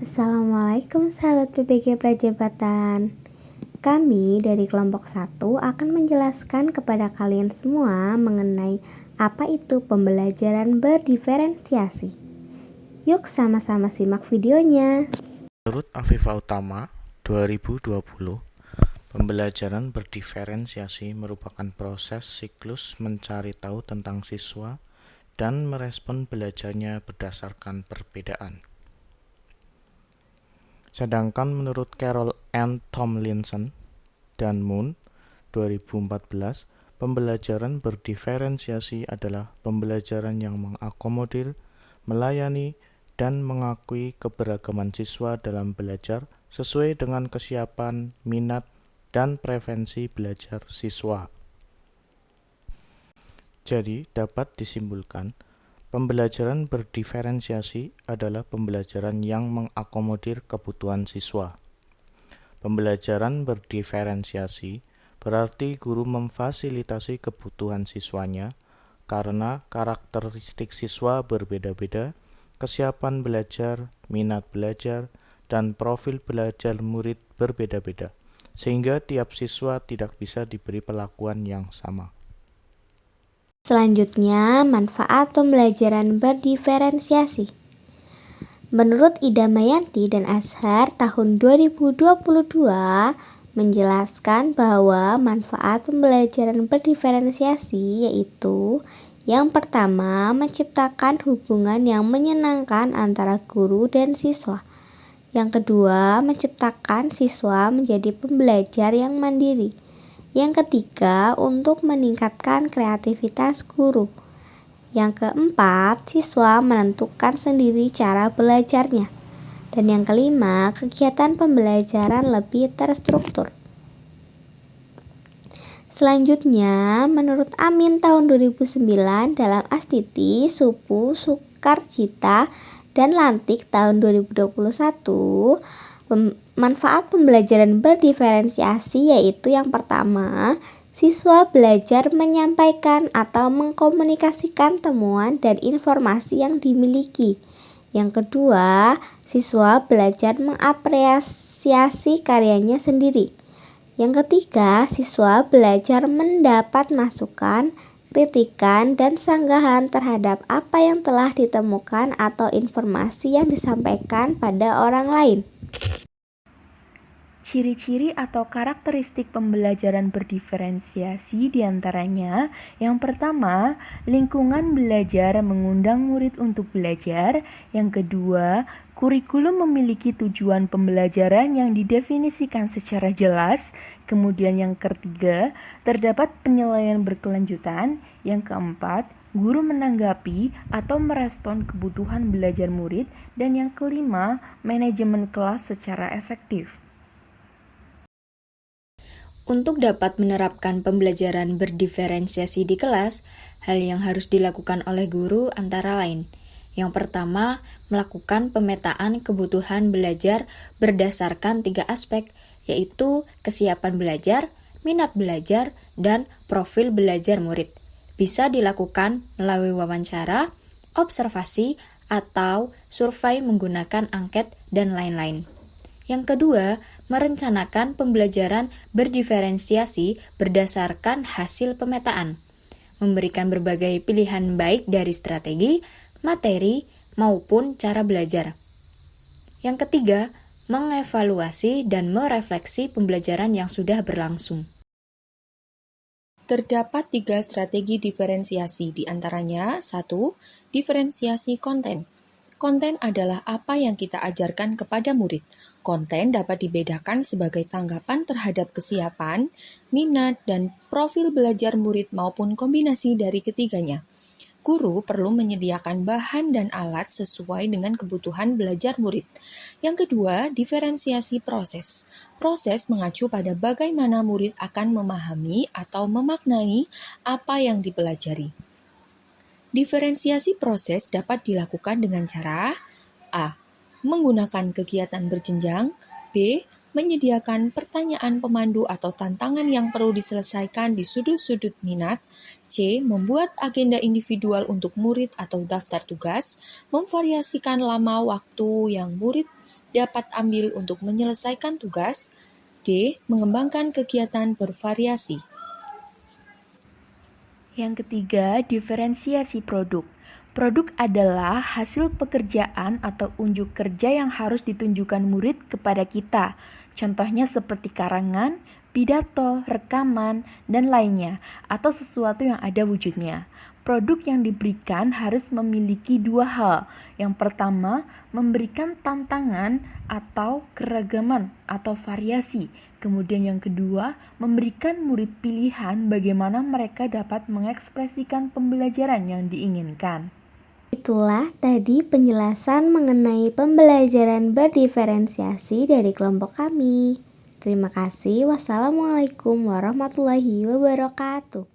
Assalamualaikum sahabat PPG Prajabatan. Kami dari kelompok 1 akan menjelaskan kepada kalian semua mengenai apa itu pembelajaran berdiferensiasi. Yuk sama-sama simak videonya. Menurut Afifa Utama, 2020, pembelajaran berdiferensiasi merupakan proses siklus mencari tahu tentang siswa dan merespon belajarnya berdasarkan perbedaan. Sedangkan menurut Carol Ann Tomlinson dan Moon, 2014, pembelajaran berdiferensiasi adalah pembelajaran yang mengakomodir, melayani, dan mengakui keberagaman siswa dalam belajar sesuai dengan kesiapan, minat, dan preferensi belajar siswa. Jadi, dapat disimpulkan, pembelajaran berdiferensiasi adalah pembelajaran yang mengakomodir kebutuhan siswa. Pembelajaran berdiferensiasi berarti guru memfasilitasi kebutuhan siswanya karena karakteristik siswa berbeda-beda, kesiapan belajar, minat belajar, dan profil belajar murid berbeda-beda, sehingga tiap siswa tidak bisa diberi perlakuan yang sama. Selanjutnya, manfaat pembelajaran berdiferensiasi. Menurut Ida Mayanti dan Azhar tahun 2022 menjelaskan bahwa manfaat pembelajaran berdiferensiasi yaitu yang pertama, menciptakan hubungan yang menyenangkan antara guru dan siswa. Yang kedua, menciptakan siswa menjadi pembelajar yang mandiri. Yang ketiga, untuk meningkatkan kreativitas guru. Yang keempat, siswa menentukan sendiri cara belajarnya. Dan yang kelima, kegiatan pembelajaran lebih terstruktur. Selanjutnya, menurut Amin tahun 2009 dalam Astiti, Supu, Sukarcita, dan Lantik tahun 2021, manfaat pembelajaran berdiferensiasi yaitu yang pertama, siswa belajar menyampaikan atau mengkomunikasikan temuan dan informasi yang dimiliki. Yang kedua, siswa belajar mengapresiasi karyanya sendiri. Yang ketiga, siswa belajar mendapat masukan, kritikan, dan sanggahan terhadap apa yang telah ditemukan atau informasi yang disampaikan pada orang lain. Ciri-ciri atau karakteristik pembelajaran berdiferensiasi diantaranya, yang pertama, lingkungan belajar mengundang murid untuk belajar. Yang kedua, kurikulum memiliki tujuan pembelajaran yang didefinisikan secara jelas. Kemudian yang ketiga, terdapat penilaian berkelanjutan. Yang keempat, guru menanggapi atau merespon kebutuhan belajar murid. Dan yang kelima, manajemen kelas secara efektif. Untuk dapat menerapkan pembelajaran berdiferensiasi di kelas, hal yang harus dilakukan oleh guru antara lain. Yang pertama, melakukan pemetaan kebutuhan belajar berdasarkan 3 aspek, yaitu kesiapan belajar, minat belajar, dan profil belajar murid. Bisa dilakukan melalui wawancara, observasi, atau survei menggunakan angket, dan lain-lain. Yang kedua, merencanakan pembelajaran berdiferensiasi berdasarkan hasil pemetaan, memberikan berbagai pilihan baik dari strategi, materi, maupun cara belajar. Yang ketiga, mengevaluasi dan merefleksi pembelajaran yang sudah berlangsung. Terdapat 3 strategi diferensiasi, di antaranya 1. Diferensiasi konten. Konten adalah apa yang kita ajarkan kepada murid. Konten dapat dibedakan sebagai tanggapan terhadap kesiapan, minat, dan profil belajar murid maupun kombinasi dari ketiganya. Guru perlu menyediakan bahan dan alat sesuai dengan kebutuhan belajar murid. Yang kedua, diferensiasi proses. Proses mengacu pada bagaimana murid akan memahami atau memaknai apa yang dipelajari. Diferensiasi proses dapat dilakukan dengan cara A. Menggunakan kegiatan berjenjang, B. menyediakan pertanyaan pemandu atau tantangan yang perlu diselesaikan di sudut-sudut minat. C. Membuat agenda individual untuk murid atau daftar tugas, memvariasikan lama waktu yang murid dapat ambil untuk menyelesaikan tugas. D. Mengembangkan kegiatan bervariasi. Yang ketiga, diferensiasi produk. Produk adalah hasil pekerjaan atau unjuk kerja yang harus ditunjukkan murid kepada kita. Contohnya seperti karangan, pidato, rekaman, dan lainnya, atau sesuatu yang ada wujudnya. Produk yang diberikan harus memiliki dua hal. Yang pertama, memberikan tantangan atau keragaman atau variasi. Kemudian yang kedua, memberikan murid pilihan bagaimana mereka dapat mengekspresikan pembelajaran yang diinginkan. Itulah tadi penjelasan mengenai pembelajaran berdiferensiasi dari kelompok kami. Terima kasih. Wassalamualaikum warahmatullahi wabarakatuh.